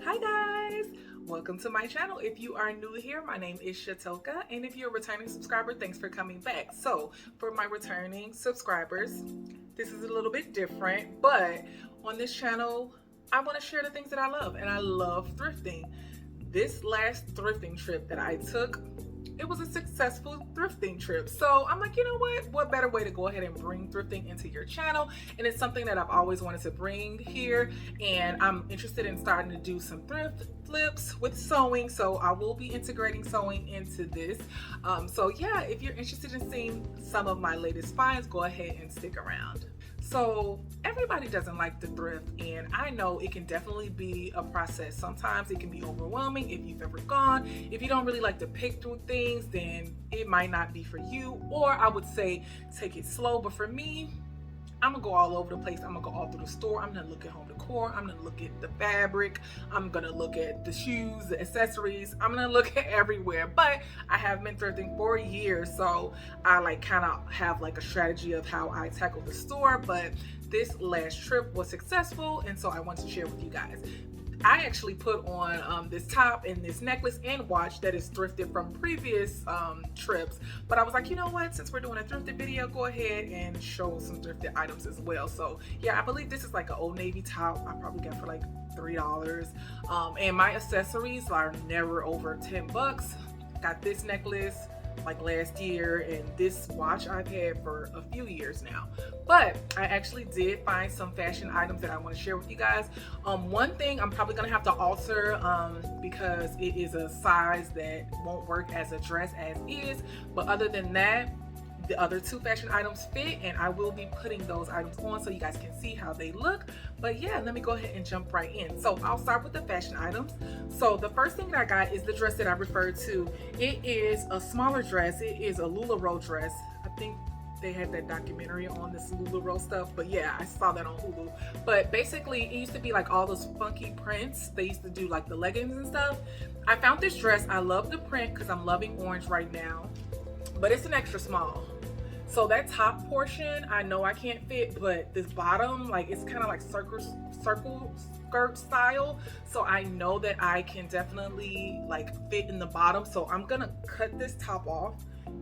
Hi guys, welcome to my channel. If you are new here, my name is Shatoka, and if you're a returning subscriber, thanks for coming back. So for my returning subscribers, this is a little bit different, but on this channel I want to share the things that I love, and I love thrifting. This last thrifting trip that I took, it was a successful thrifting trip. So I'm like, you know what better way to go ahead and bring thrifting into your channel? And it's something that I've always wanted to bring here, and I'm interested in starting to do some thrift flips with sewing, so I will be integrating sewing into this. So yeah, if you're interested in seeing some of my latest finds, go ahead and stick around. So everybody doesn't like to thrift, and I know it can definitely be a process. Sometimes it can be overwhelming if you've ever gone. If you don't really like to pick through things, then it might not be for you, or I would say take it slow. But for me, I'm gonna go all over the place. I'm gonna go all through the store. I'm gonna look at home decor. I'm gonna look at the fabric. I'm gonna look at the shoes, the accessories. I'm gonna look at everywhere. But I have been thrifting for years, so I like kind of have like a strategy of how I tackle the store. But this last trip was successful, and so I want to share with you guys. I actually put on this top and this necklace and watch that is thrifted from previous trips, but I was like, you know what, since we're doing a thrifted video, go ahead and show some thrifted items as well. So yeah, I believe this is like an Old Navy top I probably got for like $3, and my accessories are never over 10 bucks. Got this necklace like last year, and this watch I've had for a few years now. But I actually did find some fashion items that I want to share with you guys. One thing I'm probably gonna have to alter because it is a size that won't work as a dress as is, but other than that, the other two fashion items fit, and I will be putting those items on so you guys can see how they look. But yeah, let me go ahead and jump right in. So I'll start with the fashion items. So the first thing that I got is the dress that I referred to. It is a smaller dress. It is a LuLaRoe dress. I think they had that documentary on this LuLaRoe stuff, but yeah, I saw that on Hulu. But basically, it used to be like all those funky prints. They used to do like the leggings and stuff. I found this dress. I love the print because I'm loving orange right now, but it's an extra small. So that top portion, I know I can't fit, but this bottom, like it's kind of like circle skirt style. So I know that I can definitely like fit in the bottom. So I'm gonna cut this top off,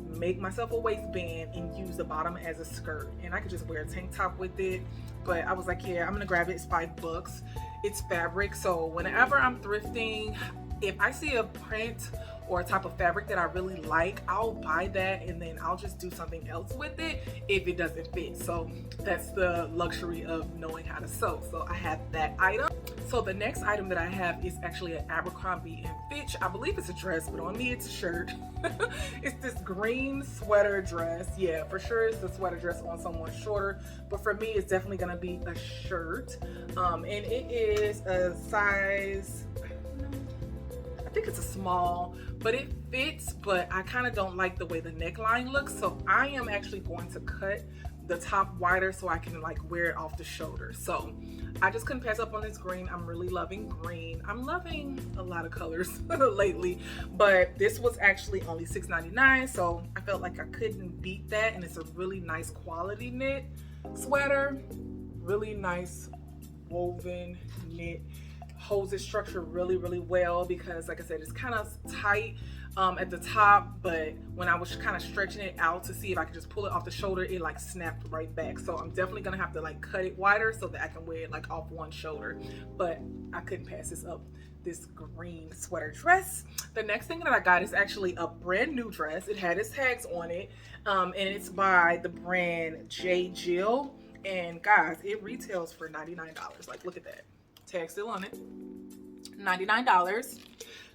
make myself a waistband, and use the bottom as a skirt. And I could just wear a tank top with it. But I was like, yeah, I'm gonna grab it. It's $5. It's fabric. So whenever I'm thrifting, if I see a print or a type of fabric that I really like, I'll buy that, and then I'll just do something else with it if it doesn't fit. So that's the luxury of knowing how to sew. So I have that item. So the next item that I have is actually an Abercrombie and Fitch. I believe it's a dress, but on me it's a shirt. It's this green sweater dress. Yeah, for sure it's a sweater dress on someone shorter, but for me it's definitely gonna be a shirt. And it is a size, I think it's a small, but it fits, but I kind of don't like the way the neckline looks. So I am actually going to cut the top wider so I can like wear it off the shoulder. So I just couldn't pass up on this green. I'm really loving green. I'm loving a lot of colors lately, but this was actually only $6.99. So I felt like I couldn't beat that. And it's a really nice quality knit sweater, really nice woven knit. Holds its structure really well because like I said, it's kind of tight at the top, but when I was kind of stretching it out to see if I could just pull it off the shoulder, it like snapped right back. So I'm definitely gonna have to like cut it wider so that I can wear it like off one shoulder. But I couldn't pass this green sweater dress. The next thing that I got is actually a brand new dress. It had its tags on it, and it's by the brand J. Jill. And guys, it retails for $99. Like, look at that. Tag still on it. $99.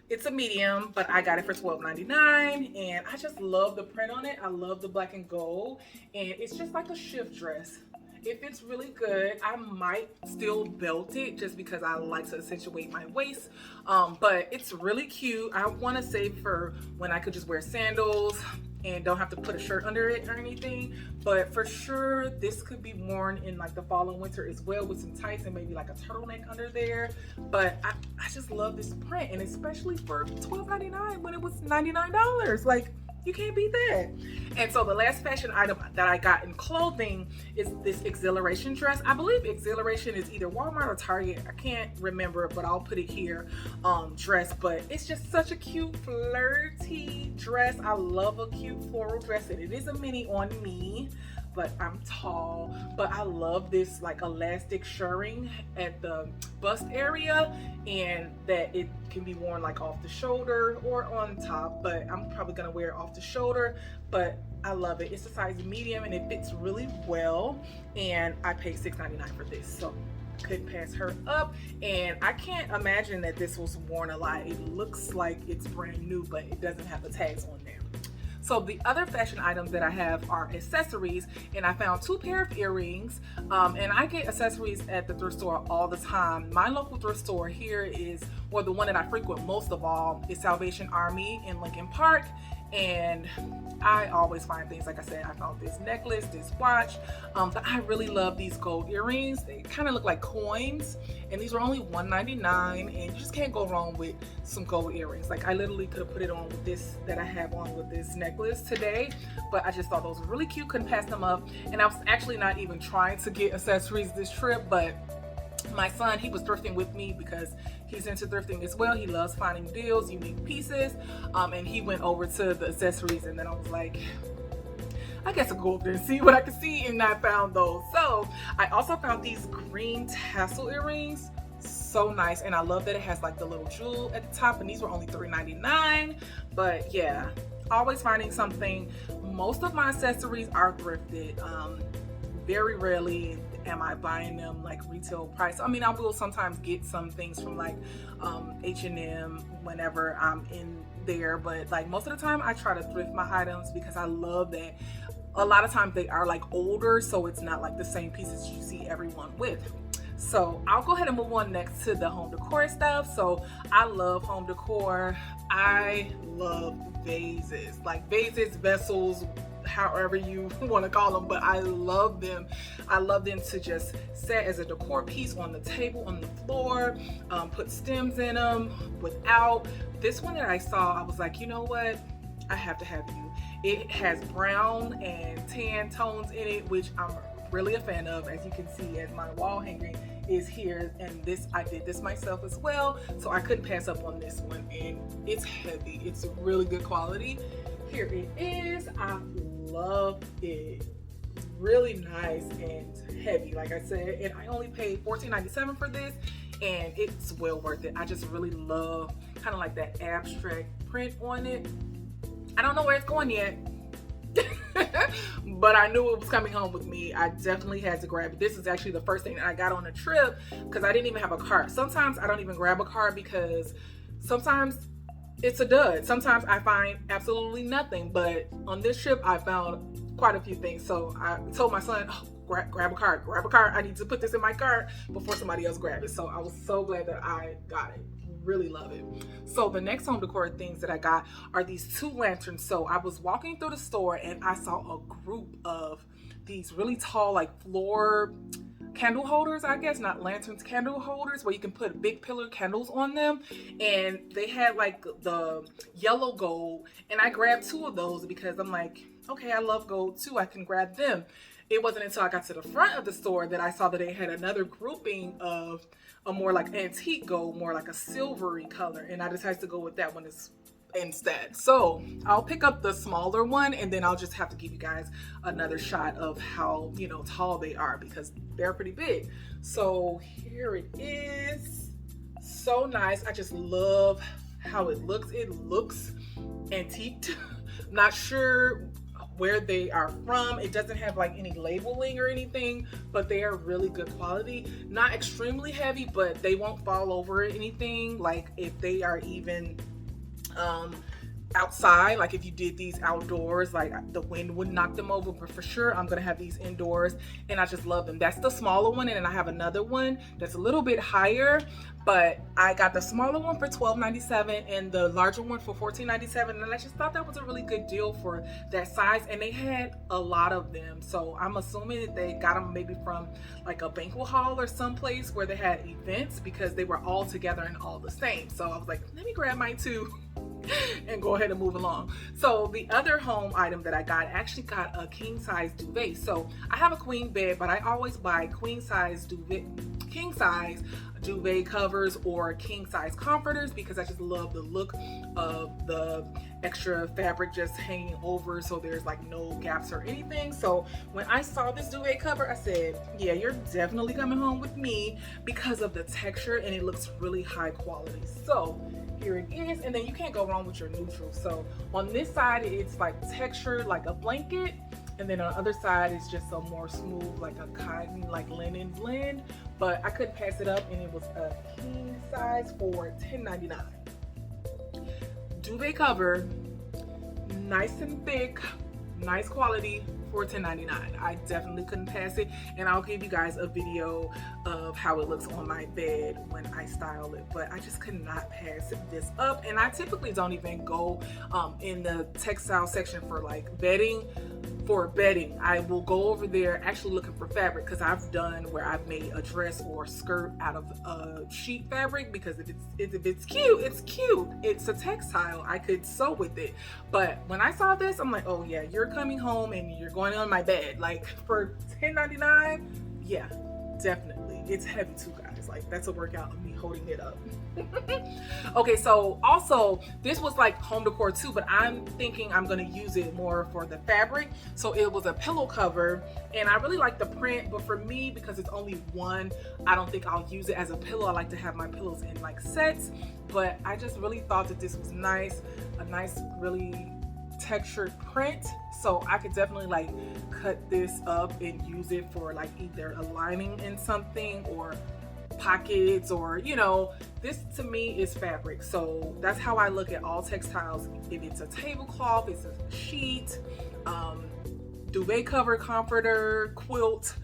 It's a medium, but I got it for $12.99, and I just love the print on it. I love the black and gold, and it's just like a shift dress. It fits really good. I might still belt it just because I like to accentuate my waist, but it's really cute. I want to save for when I could just wear sandals and don't have to put a shirt under it or anything. But for sure, this could be worn in like the fall and winter as well with some tights and maybe like a turtleneck under there. But I just love this print, and especially for $12.99 when it was $99. Like, You can't beat that. And so the last fashion item that I got in clothing is this Exhilaration dress. I believe Exhilaration is either Walmart or Target. I can't remember, but I'll put it here. Dress, but it's just such a cute flirty dress. I love a cute floral dress, and it is a mini on me, but I'm tall. But I love this like elastic shirring at the bust area, and that it can be worn like off the shoulder or on top, but I'm probably gonna wear it off the shoulder. But I love it. It's a size medium and it fits really well, and I paid $6.99 for this, so couldn't pass her up. And I can't imagine that this was worn a lot. It looks like it's brand new, but it doesn't have the tags on there. So the other fashion items that I have are accessories, and I found 2 pair of earrings, and I get accessories at the thrift store all the time. My local thrift store here is, well, the one that I frequent most of all is Salvation Army in Lincoln Park, and I always find things. Like I said, I found this necklace, this watch, but I really love these gold earrings. They kind of look like coins, and these were only $1.99, and you just can't go wrong with some gold earrings. Like I literally could have put it on with this that I have on with this necklace today, but I just thought those were really cute, couldn't pass them up. And I was actually not even trying to get accessories this trip, but my son, he was thrifting with me because he's into thrifting as well. He loves finding deals, unique pieces, and he went over to the accessories, and then I was like, I guess I'll go over there and see what I can see, and I found those. So I also found these green tassel earrings. So nice, and I love that it has like the little jewel at the top, and these were only $3.99. But yeah, always finding something. Most of my accessories are thrifted. Very rarely am I buying them like retail price. I mean, I will sometimes get some things from like H&M whenever I'm in there, but like most of the time I try to thrift my items because I love that a lot of times they are like older, so it's not like the same pieces you see everyone with. So I'll go ahead and move on next to the home decor stuff. So I love home decor. I love vases, like vases, vessels, however you want to call them, but I love them. I love them to just set as a decor piece on the table, on the floor, put stems in them. Without this one that I saw, I was like, you know what, I have to have you. It has brown and tan tones in it, which I'm really a fan of. As you can see, as my wall hanging is here, and this, I did this myself as well, so I couldn't pass up on this one. And it's heavy, it's really good quality. Here it is. I love it. Really nice and heavy, like I said, and I only paid $14.97 for this, and it's well worth it. I just really love kind of like that abstract print on it. I don't know where it's going yet, but I knew it was coming home with me. I definitely had to grab it. This is actually the first thing that I got on the trip because I didn't even have a cart. Sometimes I don't even grab a cart because sometimes it's a dud. Sometimes I find absolutely nothing, but on this trip I found quite a few things. So I told my son, oh, grab a cart, grab a cart. I need to put this in my cart before somebody else grabs it. So I was so glad that I got it. Really love it. So the next home decor things that I got are these 2 lanterns. So I was walking through the store and I saw a group of these really tall like floor candle holders, I guess, not lanterns, candle holders, where you can put big pillar candles on them, and they had like the yellow gold, and I grabbed 2 of those because I'm like, okay, I love gold too, I can grab them. It wasn't until I got to the front of the store that I saw that they had another grouping of a more like antique gold, more like a silvery color, and I decided to go with that one instead. So I'll pick up the smaller one, and then I'll just have to give you guys another shot of how, you know, tall they are because they're pretty big. So here it is. So nice. I just love how it looks. It looks antiqued. I'm not sure where they are from. It doesn't have like any labeling or anything, but they are really good quality. Not extremely heavy, but they won't fall over anything. Like if they are even outside, like if you did these outdoors, like the wind wouldn't knock them over, but for sure I'm gonna have these indoors, and I just love them. That's the smaller one, and then I have another one that's a little bit higher, but I got the smaller one for $12.97 and the larger one for $14.97, and I just thought that was a really good deal for that size, and they had a lot of them, so I'm assuming that they got them maybe from like a banquet hall or someplace where they had events, because they were all together and all the same. So I was like, let me grab mine too. and go ahead and move along. So the other home item that I actually got a king size duvet. So I have a queen bed, but I always buy king size duvet covers or king size comforters because I just love the look of the extra fabric just hanging over, so there's like no gaps or anything. So when I saw this duvet cover, I said, yeah, you're definitely coming home with me because of the texture, and it looks really high quality. So here it is, and then you can't go wrong with your neutral. So on this side it's like textured like a blanket, and then on the other side it's just a more smooth like a cotton like linen blend. But I couldn't pass it up, and it was a king size for $10.99. Duvet cover, nice and thick, nice quality for $10.99. I definitely couldn't pass it, and I'll give you guys a video of how it looks on my bed when I style it, but I just could not pass this up. And I typically don't even go in the textile section for like bedding. For bedding, I will go over there actually looking for fabric, because I've done where I've made a dress or a skirt out of sheet fabric, because if it's cute, it's cute. It's a textile, I could sew with it. But when I saw this, I'm like, oh yeah, you're coming home and you're going on my bed. Like for $10.99, yeah, definitely. It's heavy too, guys. Like that's a workout of me holding it up. Okay, so also this was like home decor too, but I'm thinking I'm gonna use it more for the fabric. So it was a pillow cover, and I really like the print, but for me, because it's only one, I don't think I'll use it as a pillow. I like to have my pillows in like sets, but I just really thought that this was nice, a nice really textured print. So I could definitely like cut this up and use it for like either a lining in something or pockets, or you know, this to me is fabric. So that's how I look at all textiles. If it's a tablecloth, it's a sheet, duvet cover, comforter, quilt,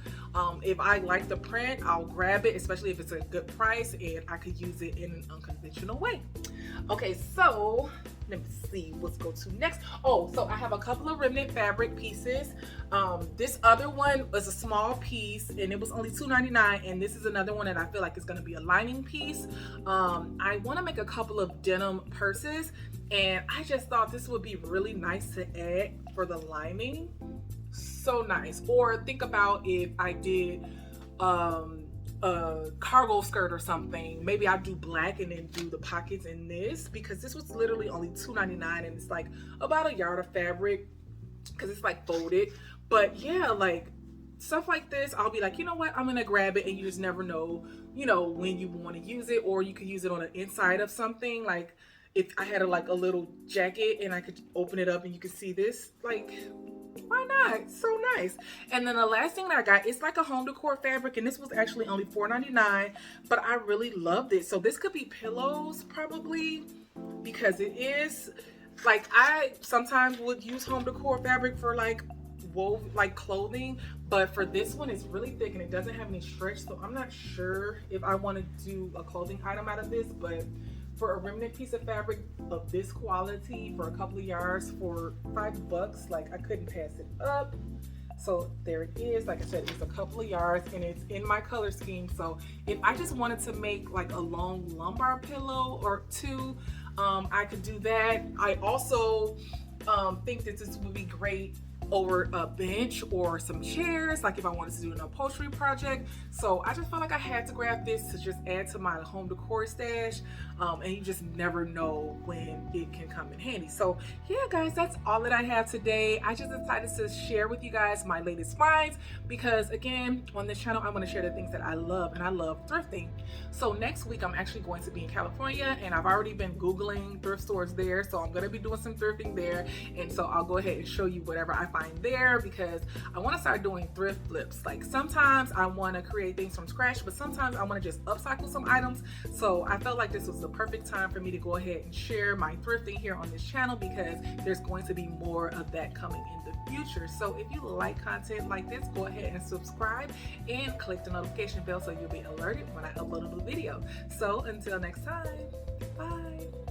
if I like the print, I'll grab it, especially if it's a good price and I could use it in an unconventional way. Okay, so let me see what's go to next. Oh, so I have a couple of remnant fabric pieces. This other one was a small piece and it was only $2.99, and this is another one that I feel like is going to be a lining piece. I want to make a couple of denim purses, and I just thought this would be really nice to add for the lining. So nice. Or think about if I did a cargo skirt or something, maybe I'd do black and then do the pockets in this, because this was literally only $2.99 and it's like about a yard of fabric because it's like folded. But yeah, like stuff like this, I'll be like, you know what, I'm gonna grab it, and you just never know, you know, when you want to use it. Or you could use it on the inside of something. Like if I had like a little jacket and I could open it up and you could see this, like why not? So nice. And then the last thing that I got, it's like a home decor fabric, and this was actually only $4.99, but I really loved it. So this could be pillows probably, because it is like, I sometimes would use home decor fabric for like woven like clothing, but for this one it's really thick and it doesn't have any stretch, so I'm not sure if I want to do a clothing item out of this. But for a remnant piece of fabric of this quality for a couple of yards for $5, like I couldn't pass it up. So there it is. Like I said, it's a couple of yards and it's in my color scheme. So if I just wanted to make like a long lumbar pillow or two, I could do that. I also think that this would be great over a bench or some chairs, like if I wanted to do an upholstery project. So I just felt like I had to grab this to just add to my home decor stash, and you just never know when it can come in handy. So yeah guys, that's all that I have today. I just decided to share with you guys my latest finds, because again, on this channel I want to share the things that I love, and I love thrifting. So next week I'm actually going to be in California, and I've already been Googling thrift stores there, so I'm going to be doing some thrifting there. And so I'll go ahead and show you whatever I find there, because I want to start doing thrift flips. Like sometimes I want to create things from scratch, but sometimes I want to just upcycle some items. So I felt like this was the perfect time for me to go ahead and share my thrifting here on this channel, because there's going to be more of that coming in the future. So if you like content like this, go ahead and subscribe and click the notification bell so you'll be alerted when I upload a new video. So until next time, bye.